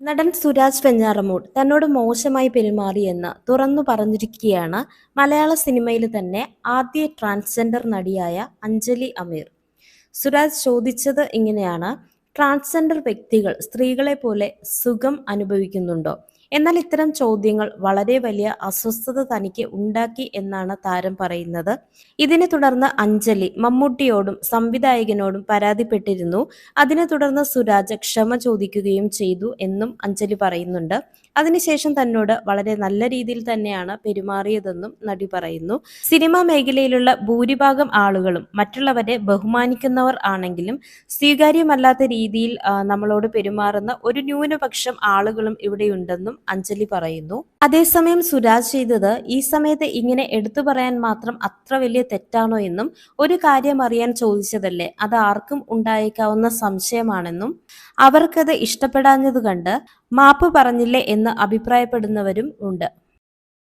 നടൻ സുരാജ് വെഞ്ഞാറമൂട് തന്നോട് മോശമായി പെരുമാറിയെന്ന് തുറന്നു പറഞ്ഞിരിക്കുകയാണ് മലയാള സിനിമയിൽ തന്നെ ആദ്യ ട്രാൻസ്ജെൻഡർ നടിയായ അഞ്ജലി അമീർ. സുരാജ് ചോദിച്ചത് ഇങ്ങനെയാണ്: ട്രാൻസ്ജെൻഡർ വ്യക്തികൾ സ്ത്രീകളെ പോലെ സുഖം അനുഭവിക്കുന്നുണ്ടോ? എന്നാൽ ഇത്തരം ചോദ്യങ്ങൾ വളരെ വലിയ അസ്വസ്ഥത തനിക്ക് ഉണ്ടാക്കി എന്നാണ് താരം പറയുന്നത്. ഇതിനെ തുടർന്ന് അഞ്ജലി മമ്മൂട്ടിയോടും സംവിധായകനോടും പരാതിപ്പെട്ടിരുന്നു. അതിനെ തുടർന്ന് സുരാജ് ക്ഷമ ചോദിക്കുകയും ചെയ്തു എന്നും അഞ്ജലി പറയുന്നുണ്ട്. അതിനുശേഷം തന്നോട് വളരെ നല്ല രീതിയിൽ തന്നെയാണ് പെരുമാറിയതെന്നും നടി പറയുന്നു. സിനിമാ മേഖലയിലുള്ള ഭൂരിഭാഗം ആളുകളും മറ്റുള്ളവരെ ബഹുമാനിക്കുന്നവർ ആണെങ്കിലും സ്വീകാര്യമല്ലാത്ത രീതിയിൽ നമ്മളോട് പെരുമാറുന്ന ഒരു ന്യൂനപക്ഷം ആളുകളും ഇവിടെയുണ്ടെന്നും അഞ്ജലി പറയുന്നു. അതേസമയം സുരാജ് ചെയ്തത് ഈ സമയത്ത് ഇങ്ങനെ എടുത്തു പറയാൻ മാത്രം അത്ര വലിയ തെറ്റാണോ എന്നും, ഒരു കാര്യം അറിയാൻ ചോദിച്ചതല്ലേ, അത് ആർക്കും ഉണ്ടായേക്കാവുന്ന സംശയമാണെന്നും, അവർക്കത് ഇഷ്ടപ്പെടാഞ്ഞത് കണ്ട് മാപ്പ് പറഞ്ഞില്ലേ എന്ന് അഭിപ്രായപ്പെടുന്നവരും ഉണ്ട്.